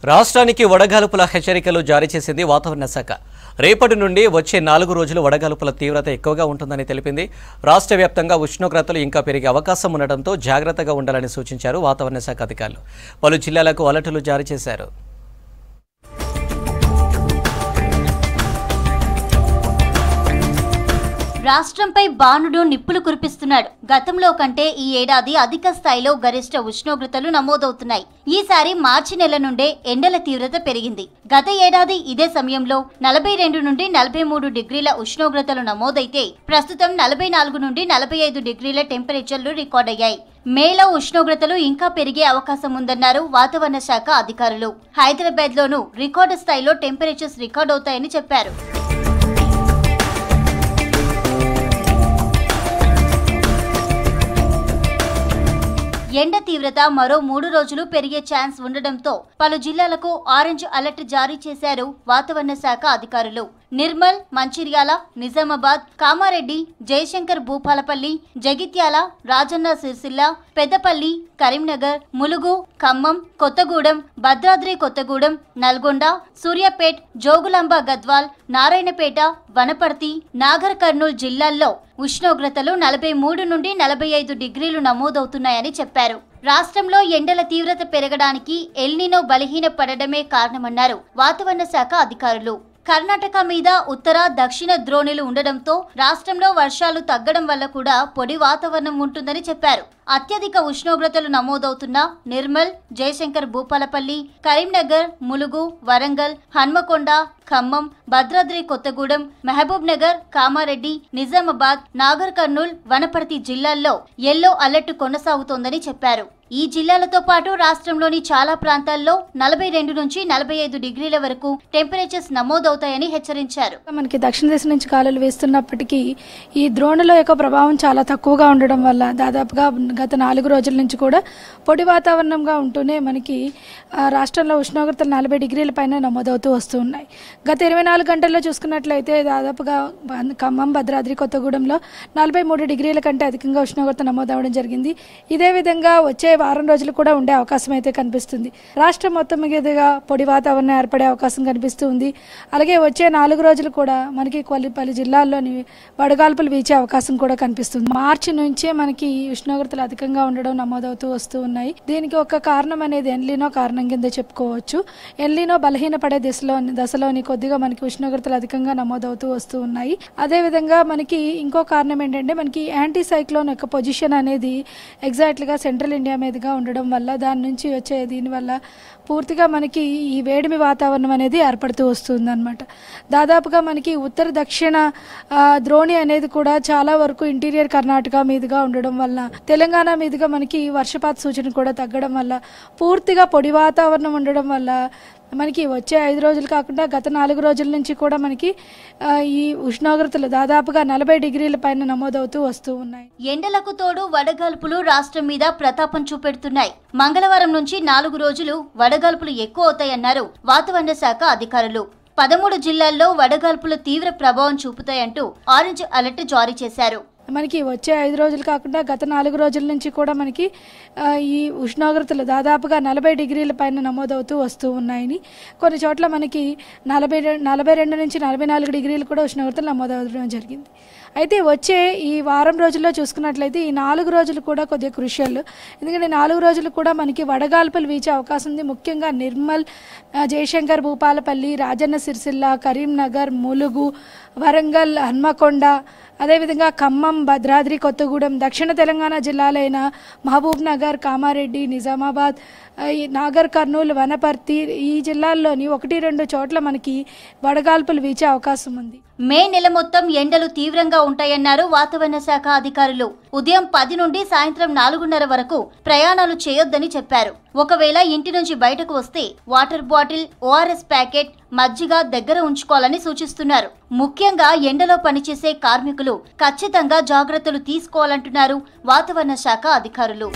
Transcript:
రాష్ట్రానికి వడగాలుపుల హెచ్చరికలు జారీ చేసింది వాతావరణ శాఖ. రేపటి నుండి వచ్చే 4 రోజులు వడగాలుపుల తీవ్రత ఎక్కువగా ఉంటుందని తెలిపింది. రాష్ట్ర వ్యాప్తంగా ఉష్ణోగ్రతలు ఇంకా పెరిగే అవకాశం ఉండడంతో జాగ్రత్తగా ఉండాలని సూచించారు వాతావరణ శాఖ అధికారులు. పలు జిల్లాలకు అలర్టులు జారీ చేశారు. రాష్ట్రంపై బాణుడు నిప్పులు కురిపిస్తున్నాడు. గతంలో కంటే ఈ ఏడాది అధిక స్థాయిలో గరిష్ట ఉష్ణోగ్రతలు నమోదవుతున్నాయి. ఈసారి మార్చి నెల నుండే ఎండల తీవ్రత పెరిగింది. గత ఏడాది ఇదే సమయంలో 42 నుండి 43 డిగ్రీల ఉష్ణోగ్రతలు నమోదైతే ప్రస్తుతం 44 నుండి 45 డిగ్రీల టెంపరేచర్లు రికార్డయ్యాయి. మేలో ఉష్ణోగ్రతలు ఇంకా పెరిగే అవకాశం ఉందన్నారు వాతావరణ శాఖ అధికారులు. హైదరాబాద్ లోనూ రికార్డు స్థాయిలో టెంపరేచర్స్ రికార్డవుతాయని చెప్పారు. ఎండ తీవ్రత మరో 3 రోజులు పెరిగే ఛాన్స్ ఉండడంతో పలు జిల్లాలకు ఆరెంజ్ అలర్ట్ జారీ చేశారు వాతావరణ శాఖ అధికారులు. నిర్మల్, మంచిర్యాల, నిజామాబాద్, కామారెడ్డి, జయశంకర్ భూపాలపల్లి, జగిత్యాల, రాజన్న సిరిసిల్ల, పెద్దపల్లి, కరీంనగర్, ములుగు, ఖమ్మం, కొత్తగూడెం, భద్రాద్రి కొత్తగూడెం, నల్గొండ, సూర్యాపేట్, జోగులాంబ గద్వాల్, నారాయణపేట, వనపర్తి, నాగర్ కర్నూల్ జిల్లాల్లో ఉష్ణోగ్రతలు 43 నుండి 45 డిగ్రీలు నమోదవుతున్నాయని చెప్పారు. రాష్ట్రంలో ఎండల తీవ్రత పెరగడానికి ఎల్నినో బలహీనపడడమే కారణమన్నారు వాతావరణ శాఖ అధికారులు. కర్ణాటక మీద ఉత్తర, దక్షిణ ద్రోణులు ఉండడంతో రాష్ట్రంలో వర్షాలు తగ్గడం వల్ల కూడా పొడి వాతావరణం ఉంటుందని చెప్పారు. అత్యధిక ఉష్ణోగ్రతలు నమోదవుతున్న నిర్మల్, జయశంకర్ భూపాలపల్లి, కరీంనగర్, ములుగు, వరంగల్, హన్మకొండ, ఖమ్మం, భద్రాద్రి కొత్తగూడెం, మహబూబ్ నగర్, కామారెడ్డి, నిజామాబాద్, నాగర్ కర్నూల్, వనపర్తి జిల్లాల్లో ఎల్లో అలర్ట్ కొనసాగుతోందని చెప్పారు. ఈ జిల్లాలతో పాటు రాష్ట్రంలోని చాలా ప్రాంతాల్లో 42 నుంచి 45 డిగ్రీల వరకు టెంపరేచర్స్ నమోదవుతాయని హెచ్చరించారు. మనకి దక్షిణ దిశ నుంచి గాలులు వేస్తున్నప్పటికీ ఈ ద్రోణుల యొక్క ప్రభావం చాలా తక్కువగా ఉండడం వల్ల దాదాపుగా గత 4 రోజుల నుంచి కూడా పొడి వాతావరణంగా ఉంటూనే మనకి రాష్ట్రంలో ఉష్ణోగ్రతలు 40 డిగ్రీల పైన నమోదవుతూ వస్తూ ఉన్నాయి. గత 24 గంటల్లో చూసుకున్నట్లయితే దాదాపుగా ఖమ్మం, భద్రాద్రి కొత్తగూడెంలో 43 డిగ్రీల కంటే అధికంగా ఉష్ణోగ్రత నమోదవడం జరిగింది. ఇదే విధంగా వచ్చే వారం రోజులు కూడా ఉండే అవకాశం అయితే కనిపిస్తుంది. రాష్ట్రం మొత్తం మీదుగా పొడి వాతావరణం ఏర్పడే అవకాశం కనిపిస్తుంది. అలాగే వచ్చే 4 రోజులు కూడా మనకి పలు జిల్లాల్లోని వడగాల్పులు వీచే అవకాశం కూడా కనిపిస్తుంది. మార్చి నుంచే మనకి ఉష్ణోగ్రతలు అధికంగా ఉండడం నమోదవుతూ వస్తూ ఉన్నాయి. దీనికి ఒక కారణం అనేది ఎల్నినో కారణం కింద చెప్పుకోవచ్చు. ఎల్నినో బలహీనపడే దశలోని కొద్దిగా మనకి ఉష్ణోగ్రతలు అధికంగా నమోదవుతూ వస్తూ ఉన్నాయి. అదేవిధంగా మనకి ఇంకో కారణం ఏంటంటే మనకి యాంటీ సైక్లోన్ యొక్క పొజిషన్ అనేది ఎగ్జాక్ట్గా సెంట్రల్ ఇండియా మీదుగా ఉండడం వల్ల దాని నుంచి వచ్చే దీనివల్ల పూర్తిగా మనకి ఈ వేడిమి వాతావరణం అనేది ఏర్పడుతూ వస్తుంది అనమాట. దాదాపుగా మనకి ఉత్తర దక్షిణ ద్రోణి అనేది కూడా చాలా వరకు ఇంటీరియర్ కర్ణాటక మీదుగా ఉండడం వల్ల తెలంగాణ మీదుగా మనకి వర్షపాత సూచన కూడా తగ్గడం వల్ల పూర్తిగా పొడి వాతావరణం ఉండడం వల్ల మనకి వచ్చే 5 రోజులు కాకుండా గత 4 రోజుల నుంచి కూడా మనకి ఈ ఉష్ణోగ్రతలు దాదాపుగా 40 డిగ్రీల పైన నమోదవుతూ వస్తూ ఉన్నాయి. ఎండలకు తోడు వడగాల్పులు రాష్ట్రం మీద ప్రతాపం చూపెడుతున్నాయి. మంగళవారం నుంచి 4 రోజులు వడగాల్పులు ఎక్కువ అవుతాయన్నారు వాతావరణ శాఖ అధికారులు. 13 జిల్లాల్లో వడగాల్పుల తీవ్ర ప్రభావం చూపుతాయంటూ ఆరెంజ్ అలర్ట్ జారీ చేశారు. మనకి వచ్చే 5 రోజులు కాకుండా గత 4 రోజుల నుంచి కూడా మనకి ఈ ఉష్ణోగ్రతలు దాదాపుగా 40 డిగ్రీల పైన నమోదవుతూ వస్తూ ఉన్నాయని, కొన్ని చోట్ల మనకి 42 నుంచి 44 డిగ్రీలు కూడా ఉష్ణోగ్రతలు నమోదవడం జరిగింది. అయితే వచ్చే ఈ వారం రోజుల్లో చూసుకున్నట్లయితే ఈ 4 రోజులు కూడా కొద్దిగా క్రూషియల్. ఎందుకంటే 4 రోజులు కూడా మనకి వడగాల్పులు వీచే అవకాశం ఉంది. ముఖ్యంగా నిర్మల్, జయశంకర్ భూపాలపల్లి, రాజన్న సిరిసిల్ల, కరీంనగర్, ములుగు, వరంగల్, హన్మకొండ, అదేవిధంగా ఖమ్మం, భద్రాద్రి కొత్తగూడెం, దక్షిణ తెలంగాణ జిల్లాలైన మహబూబ్ నగర్, కామారెడ్డి, నిజామాబాద్, నాగర్ కర్నూల్, వనపర్తి ఈ జిల్లాల్లోని 1-2 చోట్ల మనకి వడగాల్పులు వీచే అవకాశం ఉంది. మే నెల మొత్తం ఎండలు తీవ్రంగా ఉంటాయన్నారు వాతావరణ శాఖ అధికారులు. ఉదయం 10 నుండి సాయంత్రం 4:30 వరకు ప్రయాణాలు చేయొద్దని చెప్పారు. ఒకవేళ ఇంటి నుంచి బయటకు వస్తే వాటర్ బాటిల్, ఓఆర్ఎస్ ప్యాకెట్, మజ్జిగ దగ్గర ఉంచుకోవాలని సూచిస్తున్నారు. ముఖ్యంగా ఎండలో పనిచేసే కార్మికులు ఖచ్చితంగా జాగ్రత్తలు తీసుకోవాలంటున్నారు వాతావరణ శాఖ అధికారులు.